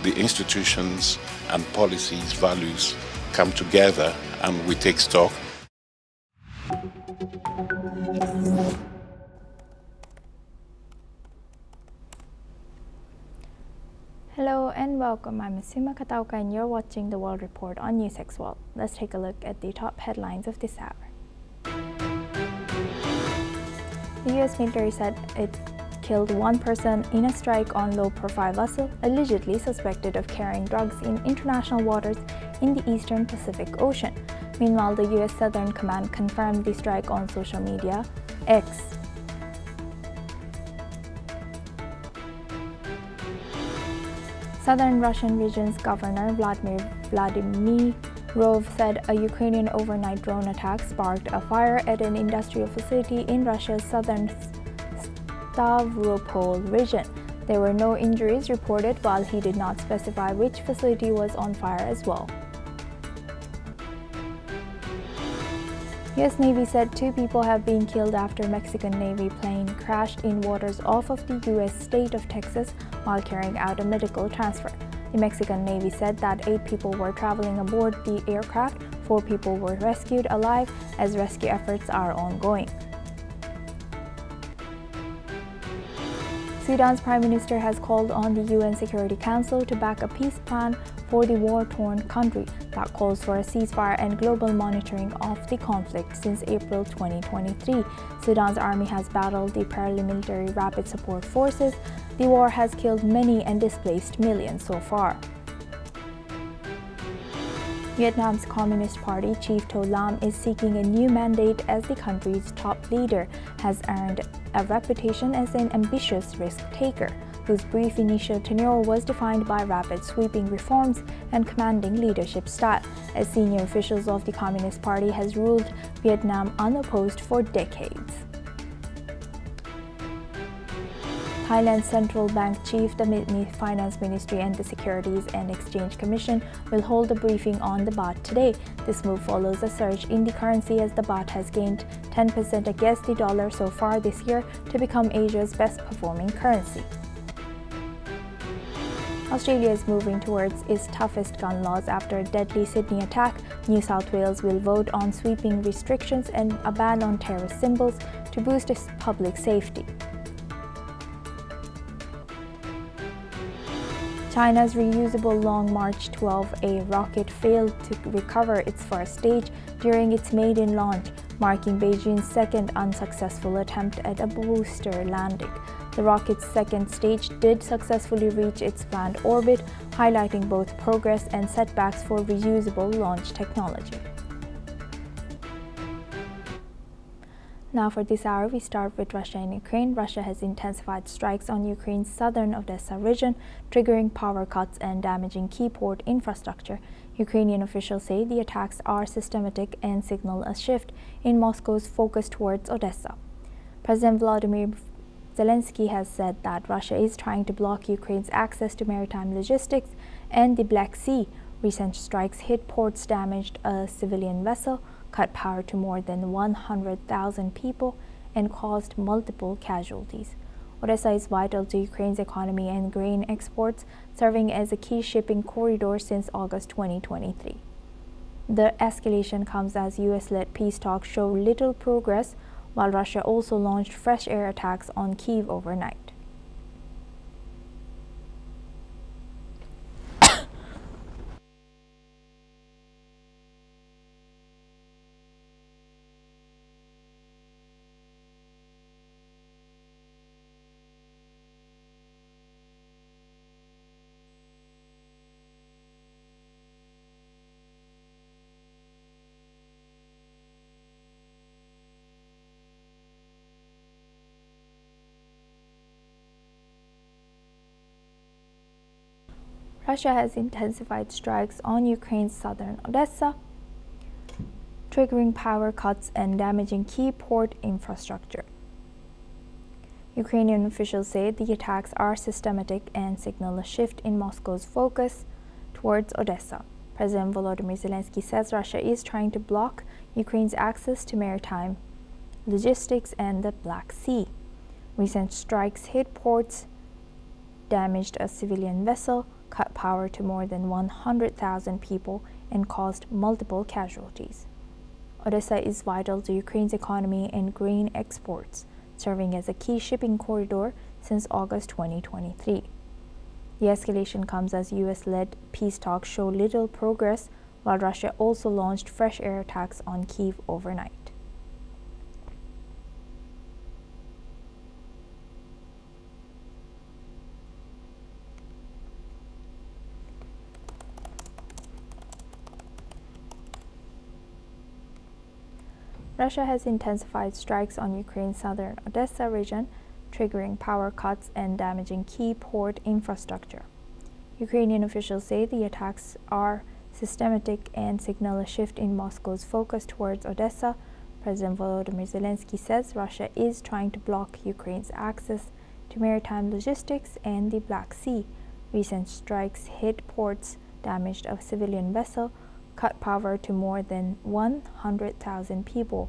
The institutions and policies, values come together and we take stock. Hello and welcome. I'm Asima Katauka and you're watching the World Report on NewsX World. Let's take a look at the top headlines of this hour. The US military said it killed one person in a strike on low-profile vessel allegedly suspected of carrying drugs in international waters in the eastern Pacific Ocean. Meanwhile, the US Southern Command confirmed the strike on social media X. Southern Russian region's governor Vladimir Vladimirov said a Ukrainian overnight drone attack sparked a fire at an industrial facility in Russia's southern Stavropol region. There were no injuries reported, while he did not specify which facility was on fire as well. US Navy said 2 people have been killed after Mexican Navy plane crashed in waters off of the US state of Texas while carrying out a medical transfer. The Mexican Navy said that 8 people were traveling aboard the aircraft. 4 people were rescued alive as rescue efforts are ongoing. Sudan's Prime Minister has called on the UN Security Council to back a peace plan for the war-torn country that calls for a ceasefire and global monitoring of the conflict since April 2023. Sudan's army has battled the paramilitary rapid support forces. The war has killed many and displaced millions so far. Vietnam's Communist Party chief To Lam is seeking a new mandate as the country's top leader has earned a reputation as an ambitious risk-taker, whose brief initial tenure was defined by rapid sweeping reforms and commanding leadership style, as senior officials of the Communist Party has ruled Vietnam unopposed for decades. Thailand's central bank chief, the Finance Ministry and the Securities and Exchange Commission will hold a briefing on the baht today. This move follows a surge in the currency as the baht has gained 10% against the dollar so far this year to become Asia's best performing currency. Australia is moving towards its toughest gun laws after a deadly Sydney attack. New South Wales will vote on sweeping restrictions and a ban on terrorist symbols to boost its public safety. China's reusable Long March 12A rocket failed to recover its first stage during its maiden launch, marking Beijing's second unsuccessful attempt at a booster landing. The rocket's second stage did successfully reach its planned orbit, highlighting both progress and setbacks for reusable launch technology. Now for this hour, we start with Russia and Ukraine. Russia has intensified strikes on Ukraine's southern Odesa region, triggering power cuts and damaging key port infrastructure. Ukrainian officials say the attacks are systematic and signal a shift in Moscow's focus towards Odessa. President Volodymyr Zelensky has said that Russia is trying to block Ukraine's access to maritime logistics and the Black Sea. Recent strikes hit ports, damaged a civilian vessel, cut power to more than 100,000 people, and caused multiple casualties. Odessa is vital to Ukraine's economy and grain exports, serving as a key shipping corridor since August 2023. The escalation comes as US-led peace talks show little progress, while Russia also launched fresh air attacks on Kyiv overnight. Russia has intensified strikes on Ukraine's southern Odessa, triggering power cuts and damaging key port infrastructure. Ukrainian officials say the attacks are systematic and signal a shift in Moscow's focus towards Odessa. President Volodymyr Zelensky says Russia is trying to block Ukraine's access to maritime logistics and the Black Sea. Recent strikes hit ports, damaged a civilian vessel, cut power to more than 100,000 people, and caused multiple casualties. Odesa is vital to Ukraine's economy and grain exports, serving as a key shipping corridor since August 2023. The escalation comes as US-led peace talks show little progress, while Russia also launched fresh air attacks on Kyiv overnight. Russia has intensified strikes on Ukraine's southern Odesa region, triggering power cuts and damaging key port infrastructure. Ukrainian officials say the attacks are systematic and signal a shift in Moscow's focus towards Odesa. President Volodymyr Zelensky says Russia is trying to block Ukraine's access to maritime logistics and the Black Sea. Recent strikes hit ports, damaged a civilian vessel, cut power to more than 100,000 people,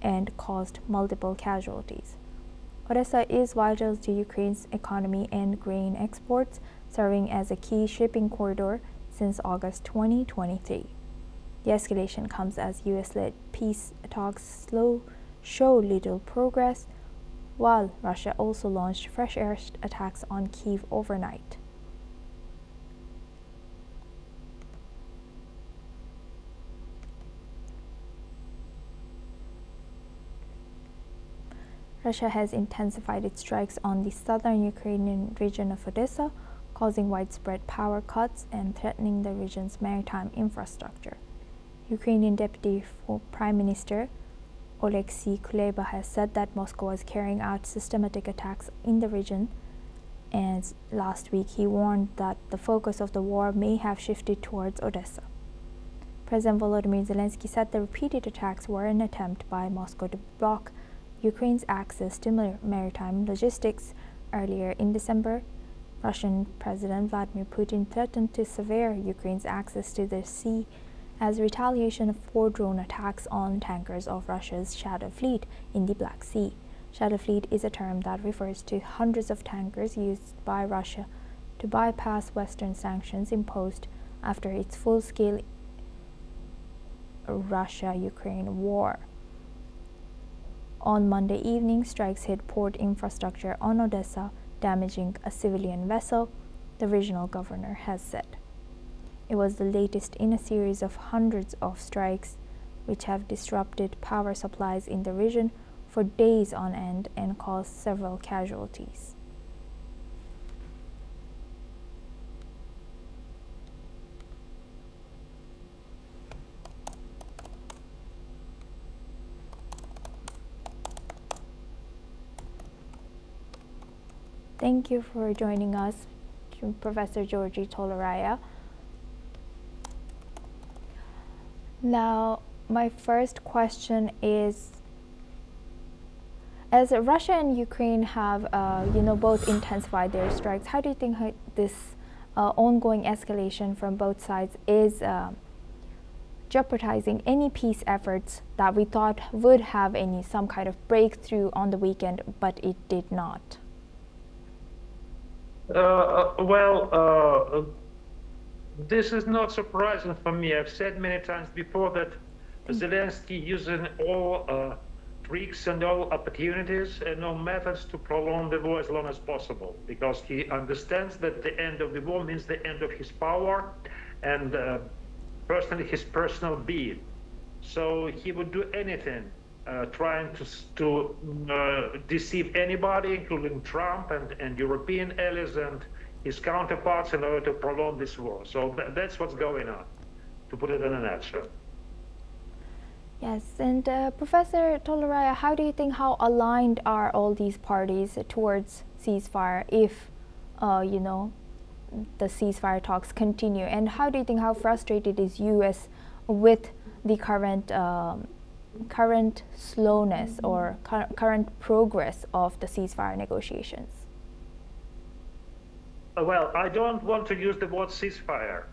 and caused multiple casualties. Odesa is vital to Ukraine's economy and grain exports, serving as a key shipping corridor since August 2023. The escalation comes as US-led peace talks show little progress, while Russia also launched fresh air attacks on Kyiv overnight. Russia has intensified its strikes on the southern Ukrainian region of Odesa, causing widespread power cuts and threatening the region's maritime infrastructure. Ukrainian Deputy Prime Minister Oleksiy Kuleba has said that Moscow was carrying out systematic attacks in the region, and last week he warned that the focus of the war may have shifted towards Odesa. President Volodymyr Zelensky said the repeated attacks were an attempt by Moscow to block Ukraine's access to maritime logistics. Earlier in December, Russian President Vladimir Putin threatened to sever Ukraine's access to the sea as retaliation of 4 drone attacks on tankers of Russia's Shadow Fleet in the Black Sea. Shadow Fleet is a term that refers to hundreds of tankers used by Russia to bypass Western sanctions imposed after its full-scale Russia-Ukraine war. On Monday evening, strikes hit port infrastructure on Odesa, damaging a civilian vessel, the regional governor has said. It was the latest in a series of hundreds of strikes which have disrupted power supplies in the region for days on end and caused several casualties. Thank you for joining us, Professor Georgi Toleraya. Now, my first question is, as Russia and Ukraine have, both intensified their strikes, how do you think this ongoing escalation from both sides is jeopardizing any peace efforts that we thought would have some kind of breakthrough on the weekend, but it did not? This is not surprising for me. I've said many times before that Zelensky using all tricks and all opportunities and all methods to prolong the war as long as possible, because he understands that the end of the war means the end of his power and personally his personal being. So he would do anything trying to deceive anybody, including Trump and European allies and his counterparts, in order to prolong this war. So that's what's going on, to put it in a nutshell. Yes, and Professor Toleraya, how do you think how aligned are all these parties towards ceasefire if, the ceasefire talks continue? And how do you think how frustrated is U.S. with the current slowness or current progress of the ceasefire negotiations? Well, I don't want to use the word ceasefire.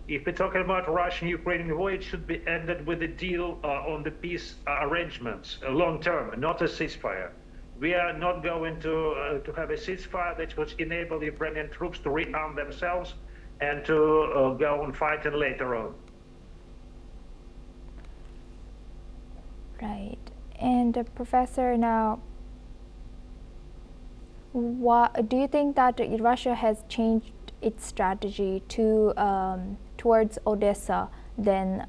If we're talking about Russian-Ukrainian war, it should be ended with a deal on the peace arrangements, long-term, not a ceasefire. We are not going to have a ceasefire that would enable Ukrainian troops to rearm themselves and to go on fighting later on. Right. And Professor, now, what do you think that Russia has changed its strategy to towards Odessa than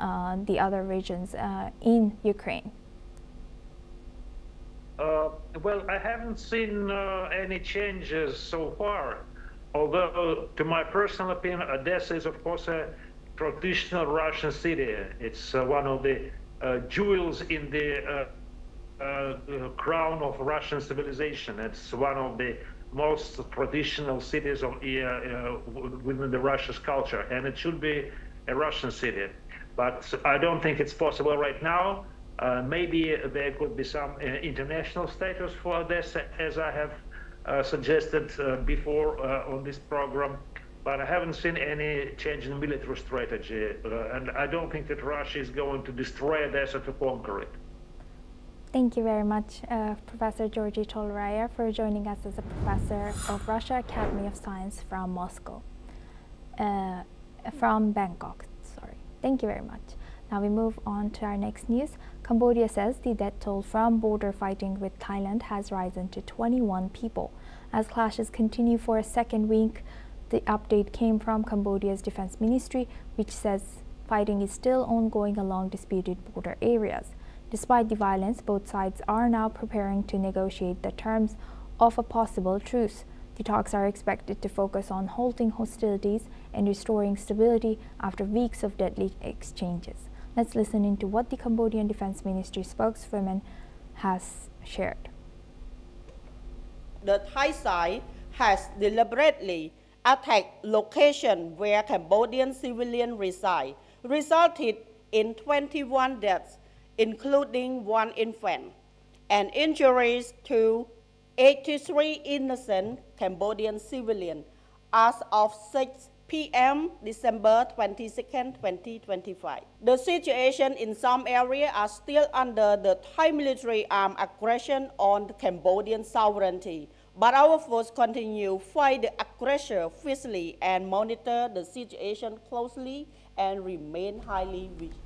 the other regions in Ukraine? Well, I haven't seen any changes so far. Although, to my personal opinion, Odessa is, of course, a traditional Russian city. It's one of the jewels in the crown of Russian civilization. It's one of the most traditional cities of, within the Russia's culture, and it should be a Russian city. But I don't think it's possible right now. Maybe there could be some international status for Odessa, as I have suggested before on this program, but I haven't seen any change in military strategy, and I don't think that Russia is going to destroy Odessa to conquer it. Thank you very much, Professor Georgy Toloraya, for joining us as a professor of Russia Academy of Science from Moscow, from Bangkok, sorry. Thank you very much. Now we move on to our next news. Cambodia says the death toll from border fighting with Thailand has risen to 21 people. As clashes continue for a second week, the update came from Cambodia's Defense Ministry, which says fighting is still ongoing along disputed border areas. Despite the violence, both sides are now preparing to negotiate the terms of a possible truce. The talks are expected to focus on halting hostilities and restoring stability after weeks of deadly exchanges. Let's listen into what the Cambodian Defense Ministry spokeswoman has shared. The Thai side has deliberately attacked locations where Cambodian civilians reside, resulted in 21 deaths, including one infant, and injuries to 83 innocent Cambodian civilians as of 6 p.m. December 22, 2025. The situation in some areas are still under the Thai military armed aggression on the Cambodian sovereignty, but our forces continue to fight the aggressor fiercely and monitor the situation closely and remain highly vigilant.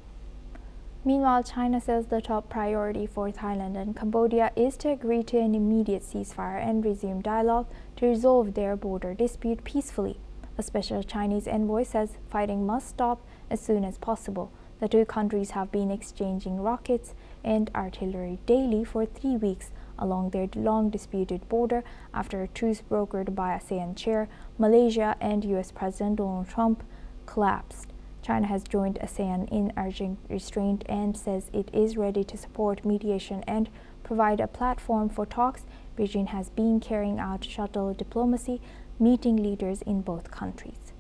Meanwhile, China says the top priority for Thailand and Cambodia is to agree to an immediate ceasefire and resume dialogue to resolve their border dispute peacefully. A special Chinese envoy says fighting must stop as soon as possible. The two countries have been exchanging rockets and artillery daily for 3 weeks along their long disputed border after a truce brokered by ASEAN chair Malaysia and US President Donald Trump collapsed. China has joined ASEAN in urging restraint and says it is ready to support mediation and provide a platform for talks. Beijing has been carrying out shuttle diplomacy, meeting leaders in both countries.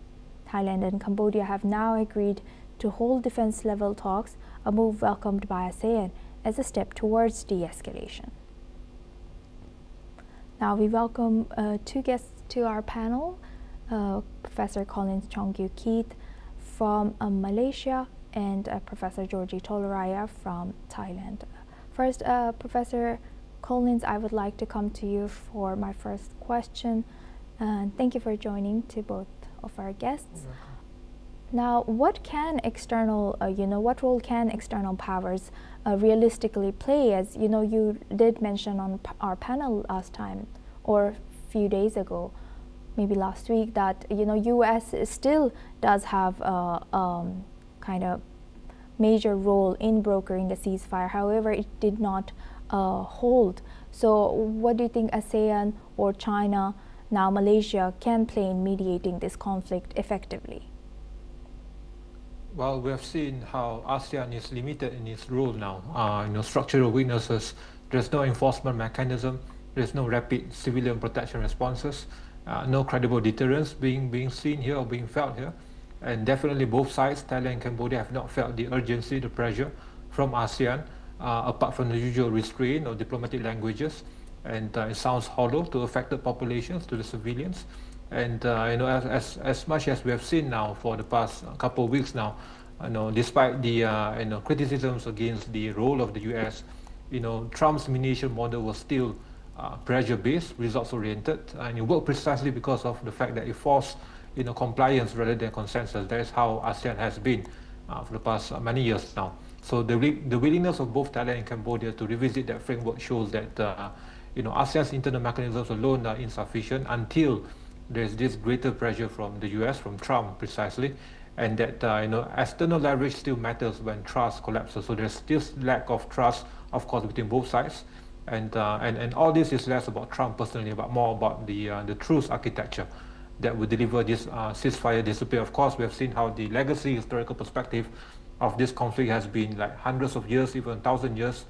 Thailand and Cambodia have now agreed to hold defense-level talks, a move welcomed by ASEAN as a step towards de-escalation. Now we welcome two guests to our panel, Professor Collins Chongkyu-Keith from Malaysia and Professor Georgy Toloraya from Thailand. First, Professor Collins, I would like to come to you for my first question. Thank you for joining to both of our guests. Now, what can external, what role can external powers realistically play? As you know, you did mention on our panel last time, or a few days ago, maybe last week, that U.S. still does have a kind of major role in brokering a ceasefire. However, it did not hold. So, what do you think ASEAN or China, now Malaysia, can play in mediating this conflict effectively? Well, we have seen how ASEAN is limited in its role now. Structural weaknesses. There's no enforcement mechanism. There's no rapid civilian protection responses. No credible deterrence being seen here or being felt here. And definitely both sides, Thailand and Cambodia, have not felt the urgency, the pressure from ASEAN, apart from the usual restraint or diplomatic languages. And it sounds hollow to affected populations, to the civilians. And as much as we have seen now for the past couple of weeks now, despite the criticisms against the role of the U.S., Trump's mediation model was still pressure-based, results-oriented, and it worked precisely because of the fact that it forced compliance rather than consensus. That is how ASEAN has been for the past many years now. So the willingness of both Thailand and Cambodia to revisit that framework shows that ASEAN's internal mechanisms alone are insufficient until there's this greater pressure from the US, from Trump precisely, and that external leverage still matters when trust collapses. So there's still lack of trust, of course, between both sides, and all this is less about Trump personally, but more about the truce architecture that would deliver this ceasefire disappear. Of course, we have seen how the legacy historical perspective of this conflict has been like hundreds of years, even 1,000 years,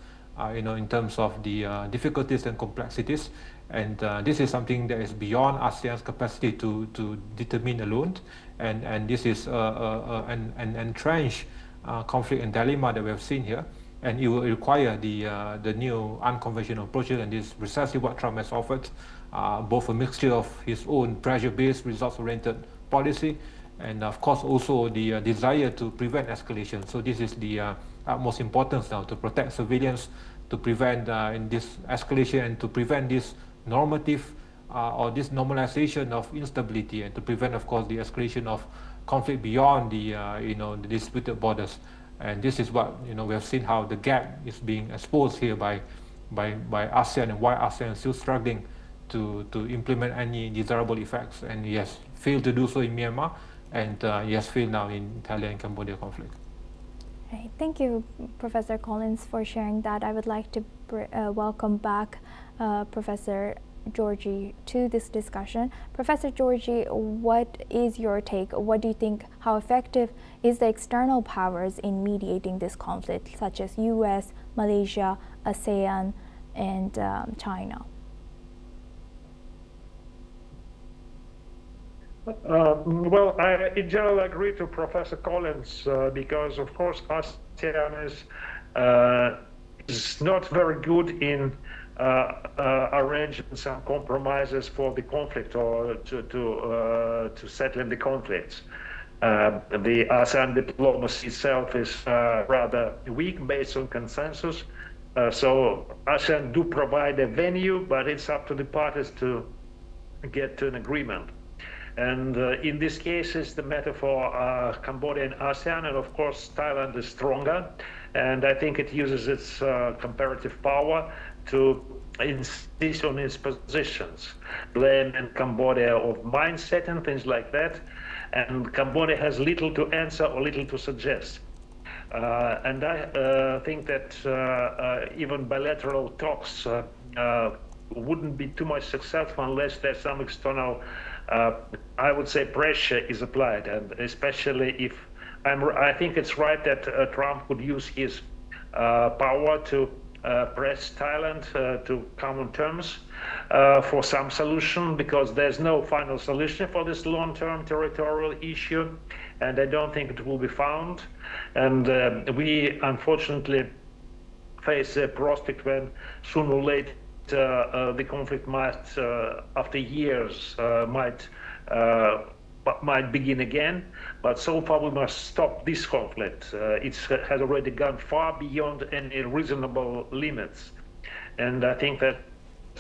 in terms of the difficulties and complexities. And this is something that is beyond ASEAN's capacity to determine alone. And this is an entrenched conflict and dilemma that we have seen here. And it will require the new unconventional approaches, and this is precisely what Trump has offered, both a mixture of his own pressure-based, results-oriented policy, and of course also the desire to prevent escalation. So this is the utmost importance now, to protect civilians, to prevent in this escalation, and to prevent this normative or this normalization of instability, and to prevent, of course, the escalation of conflict beyond the disputed borders. And this is what we have seen how the gap is being exposed here by ASEAN, and why ASEAN is still struggling to implement any desirable effects. And he has failed to do so in Myanmar, and he has failed now in Thailand and Cambodia conflict. Right. Thank you, Professor Collins, for sharing that. I would like to welcome back Professor Georgie to this discussion. Professor Georgie, what is your take? What do you think, how effective is the external powers in mediating this conflict, such as US, Malaysia, ASEAN, and China? Well, I in general agree to Professor Collins because, of course, ASEAN is not very good in arranging some compromises for the conflict, or to settling the conflicts. The ASEAN diplomacy itself is rather weak based on consensus. So ASEAN do provide a venue, but it's up to the parties to get to an agreement. And in this case, it's the matter for Cambodia and ASEAN, and of course Thailand is stronger, and I think it uses its comparative power to insist on its positions, blaming Cambodia of mindset and things like that, and Cambodia has little to answer or little to suggest. And I think that even bilateral talks wouldn't be too much successful unless there's some external, I would say, pressure is applied, and especially if I think it's right that Trump would use his power to press Thailand to come on terms for some solution, because there's no final solution for this long-term territorial issue, and I don't think it will be found. And we unfortunately face a prospect when sooner or later the conflict might, after years, might begin again. But so far we must stop this conflict. It has already gone far beyond any reasonable limits. And I think that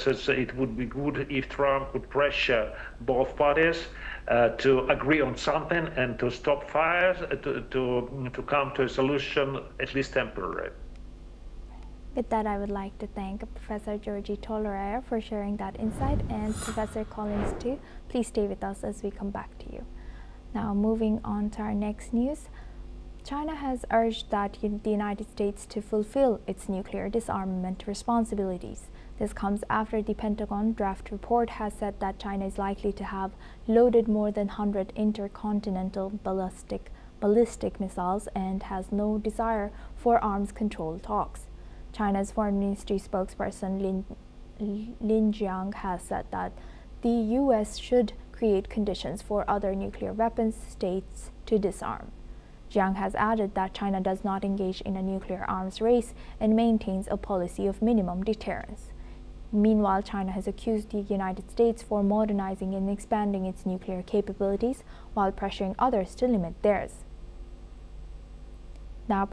it would be good if Trump would pressure both parties to agree on something and to stop fires, to come to a solution, at least temporary. With that, I would like to thank Professor Georgie Toloraya for sharing that insight, and Professor Collins too. Please stay with us as we come back to you. Now, moving on to our next news. China has urged the United States to fulfill its nuclear disarmament responsibilities. This comes after the Pentagon draft report has said that China is likely to have loaded more than 100 intercontinental ballistic missiles and has no desire for arms control talks. China's Foreign Ministry spokesperson Lin Jiang has said that the U.S. should create conditions for other nuclear weapons states to disarm. Jiang has added that China does not engage in a nuclear arms race and maintains a policy of minimum deterrence. Meanwhile, China has accused the United States for modernizing and expanding its nuclear capabilities while pressuring others to limit theirs. Now,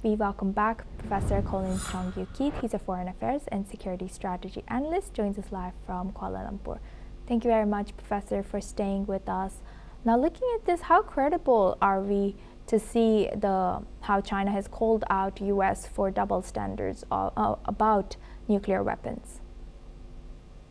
we welcome back Professor Collins Chong-Yu-Keith. He's a Foreign Affairs and Security Strategy Analyst, joins us live from Kuala Lumpur. Thank you very much, Professor, for staying with us Now, looking at this, how credible are we to see how China has called out U.S. for double standards about nuclear weapons?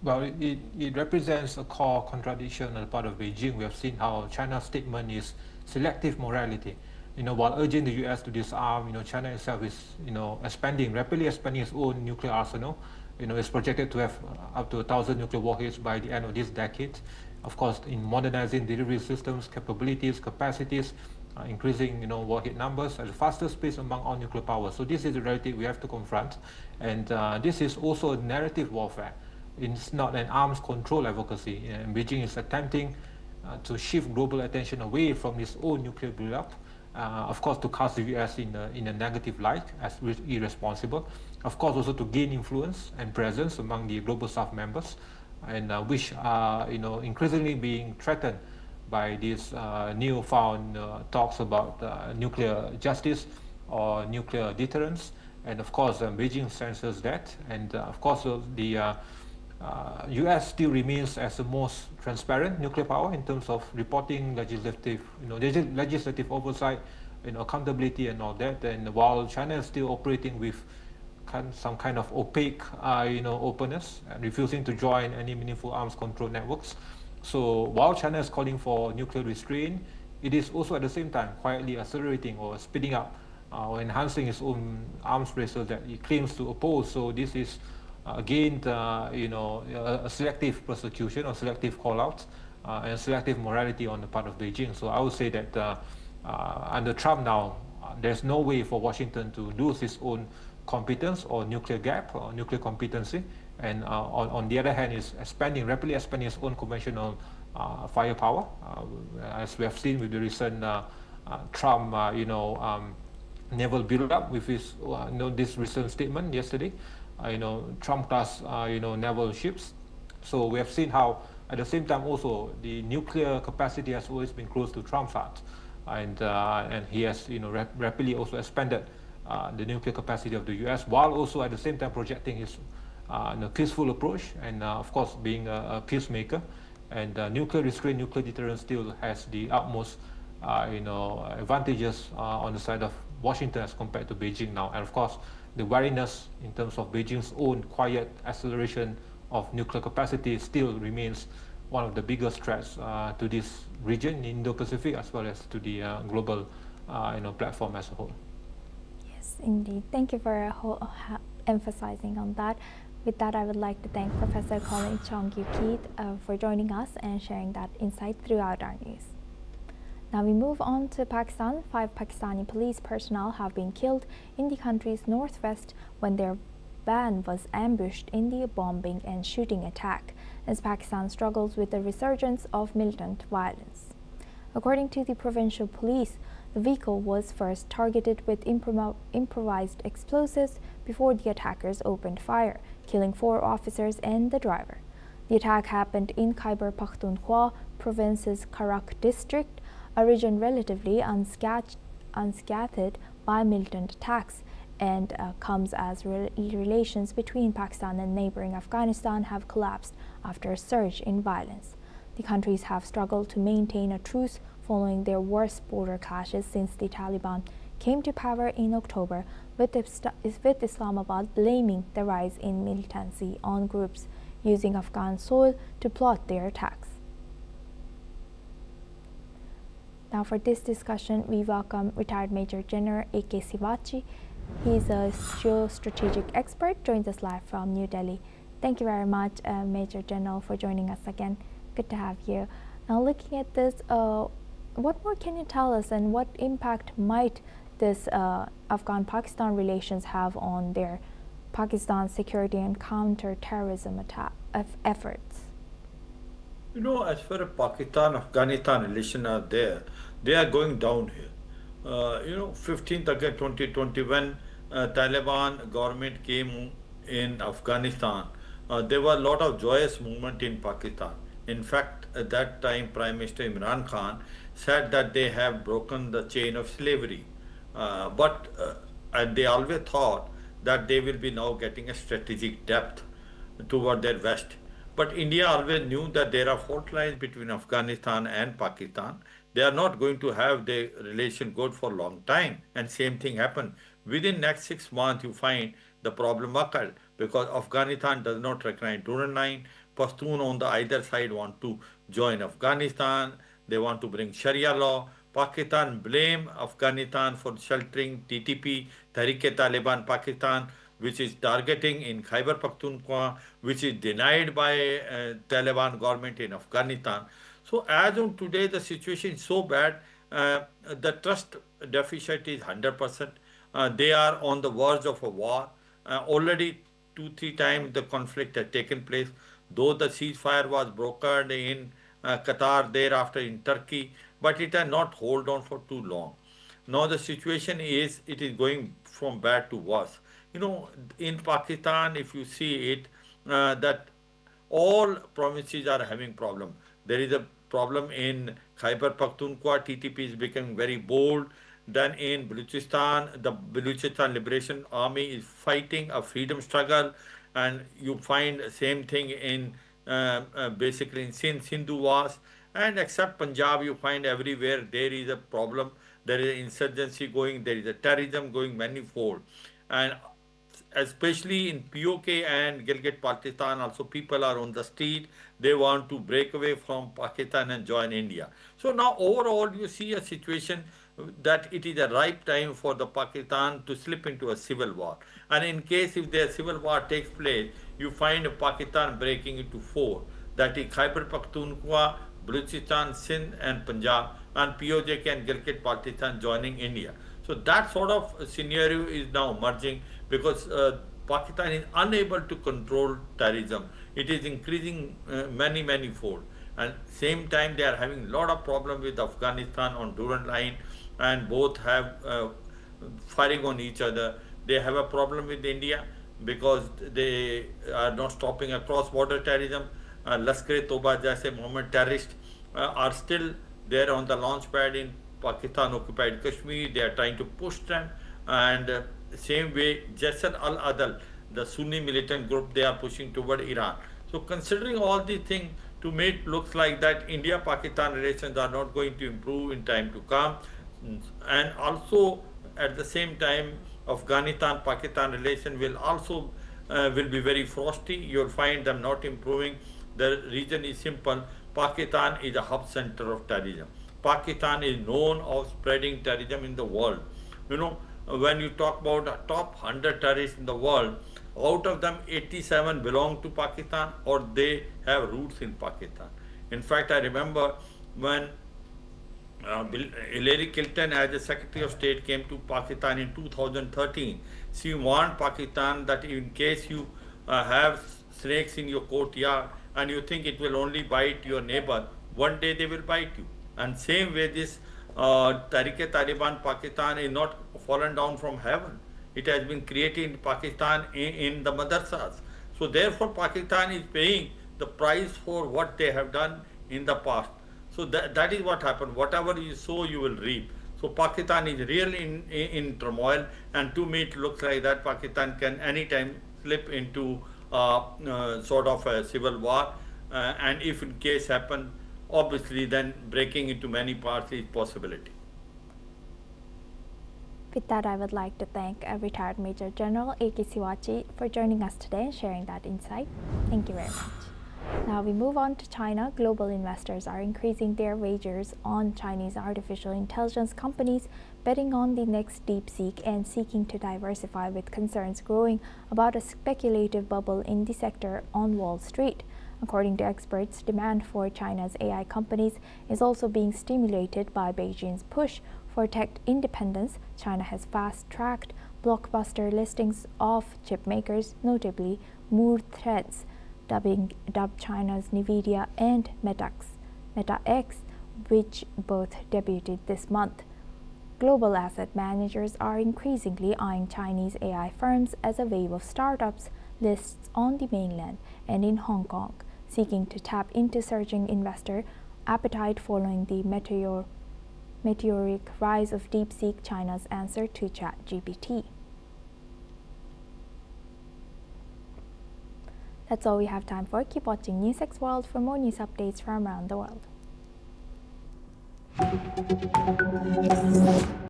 Well, it represents a core contradiction on the part of Beijing. We have seen how China's statement is selective morality. While urging the U.S. to disarm, China itself is, rapidly expanding its own nuclear arsenal. It's projected to have up to 1,000 nuclear warheads by the end of this decade. Of course, in modernizing delivery systems, capabilities, capacities, increasing, warhead numbers at the fastest pace among all nuclear powers. So this is the reality we have to confront, and this is also narrative warfare. It's not an arms control advocacy. And Beijing is attempting to shift global attention away from its own nuclear build-up, of course, to cast the US in a negative light as irresponsible, of course, also to gain influence and presence among the global South members, and which are increasingly being threatened by these newfound talks about nuclear justice or nuclear deterrence. And of course, Beijing senses that, and of course, the U.S. still remains as the most transparent nuclear power in terms of reporting, legislative oversight, accountability, and all that. And while China is still operating with some kind of opaque, openness and refusing to join any meaningful arms control networks. So while China is calling for nuclear restraint, it is also at the same time quietly accelerating or speeding up or enhancing its own arms races that it claims to oppose. So this is again, a selective prosecution or selective call-outs and selective morality on the part of Beijing. So I would say that under Trump now, there's no way for Washington to lose its own competence or nuclear gap or nuclear competency. And on the other hand, is rapidly expanding its own conventional firepower, as we have seen with the recent Trump, naval build-up with his, this recent statement yesterday. Trump-class, naval ships. So we have seen how, at the same time, also the nuclear capacity has always been close to Trump's heart, and he has, rapidly also expanded the nuclear capacity of the U.S. while also at the same time projecting his, peaceful approach and, of course, being a peacemaker. And nuclear restraint, nuclear deterrence still has the utmost, advantages on the side of Washington as compared to Beijing now, and of course, the wariness in terms of Beijing's own quiet acceleration of nuclear capacity still remains one of the biggest threats to this region in Indo-Pacific as well as to the global platform as a whole. Yes, indeed. Thank you for emphasizing on that. With that, I would like to thank Professor Colin Chong-Yu-Keith for joining us and sharing that insight throughout our news. Now we move on to Pakistan. 5 Pakistani police personnel have been killed in the country's northwest when their van was ambushed in the bombing and shooting attack, as Pakistan struggles with the resurgence of militant violence. According to the provincial police, the vehicle was first targeted with improvised explosives before the attackers opened fire, killing 4 officers and the driver. The attack happened in Khyber Pakhtunkhwa province's Karak district, a region relatively unscathed by militant attacks, and comes as relations between Pakistan and neighboring Afghanistan have collapsed after a surge in violence. The countries have struggled to maintain a truce following their worst border clashes since the Taliban came to power in October, with Islamabad blaming the rise in militancy on groups using Afghan soil to plot their attacks. Now for this discussion, we welcome retired Major General A.K. Sivachi. He is a geostrategic expert, joins us live from New Delhi. Thank you very much, Major General, for joining us again. Good to have you. Now looking at this, what more can you tell us, and what impact might this Afghan-Pakistan relations have on their Pakistan security and counter-terrorism efforts? As far as Pakistan-Afghanistan relations are there, they are going down here. 15th August 2021, Taliban government came in Afghanistan. There was a lot of joyous movement in Pakistan. In fact, at that time, Prime Minister Imran Khan said that they have broken the chain of slavery. But they always thought that they will be now getting a strategic depth toward their west. But India always knew that there are fault lines between Afghanistan and Pakistan. They are not going to have the relation good for a long time. And same thing happened. Within next 6 months, you find the problem occurred because Afghanistan does not recognize Durand line. Pashtun on the either side want to join Afghanistan. They want to bring Sharia law. Pakistan blame Afghanistan for sheltering TTP, Tehrik-e-Taliban Pakistan, which is targeting in Khyber Pakhtunkhwa, which is denied by Taliban government in Afghanistan. So as on today, the situation is so bad, the trust deficit is 100%. They are on the verge of a war. Already 2-3 times the conflict has taken place, though the ceasefire was brokered in Qatar, thereafter in Turkey, but it has not hold on for too long. Now the situation is, it is going from bad to worse. You know, in Pakistan, if you see it, that all provinces are having problem. There is a problem in Khyber Pakhtunkhwa, TTP is becoming very bold. Then in Balochistan, the Balochistan Liberation Army is fighting a freedom struggle, and you find same thing in basically in Sindhu, and except Punjab, you find everywhere there is a problem. There is insurgency going, there is a terrorism going manifold, and especially in POK and Gilgit Pakistan, also people are on the street. They want to break away from Pakistan and join India. So now overall, you see a situation that it is a ripe time for the Pakistan to slip into a civil war. And in case if their civil war takes place, you find Pakistan breaking into four. That is Khyber Pakhtunkhwa, Balochistan, Sindh and Punjab, and POJK and Gilgit Pakistan joining India. So that sort of scenario is now emerging because Pakistan is unable to control terrorism. It is increasing many fold. And same time they are having a lot of problem with Afghanistan on Durand line, and both have firing on each other. They have a problem with India because they are not stopping a cross-border terrorism. Lashkar-e-Toba jaise Mohammed terrorists are still there on the launch pad in Pakistan occupied Kashmir. They are trying to push them, and same way Jaisr al-Adl, the Sunni militant group, they are pushing toward Iran. So considering all these things, to me it looks like that India-Pakistan relations are not going to improve in time to come, and also at the same time Afghanistan-Pakistan relation will also will be very frosty. You'll find them not improving. The reason is simple. Pakistan is a hub center of terrorism. Pakistan is known of spreading terrorism in the world. You know, when you talk about the top 100 terrorists in the world, out of them 87 belong to Pakistan or they have roots in Pakistan. In fact, I remember when Hillary Clinton as the Secretary of State came to Pakistan in 2013, she warned Pakistan that in case you have snakes in your courtyard and you think it will only bite your neighbor, one day they will bite you. And same way this Tehrik-e-Taliban Pakistan is not fallen down from heaven. It has been created in Pakistan in the madrasas. So therefore Pakistan is paying the price for what they have done in the past. So that is what happened. Whatever you sow, you will reap. So Pakistan is really in turmoil, and to me it looks like that Pakistan can anytime slip into sort of a civil war, and if in case happen, obviously then breaking into many parts is possibility. With that, I would like to thank retired Major General A.K. Siwachi for joining us today and sharing that insight. Thank you very much. Now we move on to China. Global investors are increasing their wagers on Chinese artificial intelligence companies, betting on the next DeepSeek and seeking to diversify, with concerns growing about a speculative bubble in the sector on Wall Street. According to experts, demand for China's AI companies is also being stimulated by Beijing's push for tech independence. China has fast-tracked blockbuster listings of chip makers, notably Moore Threads, dubbed China's NVIDIA, and MetaX, which both debuted this month. Global asset managers are increasingly eyeing Chinese AI firms as a wave of startups lists on the mainland and in Hong Kong, seeking to tap into surging investor appetite following the meteoric rise of DeepSeek, China's answer to ChatGPT. That's all we have time for. Keep watching NewsX World for more news updates from around the world.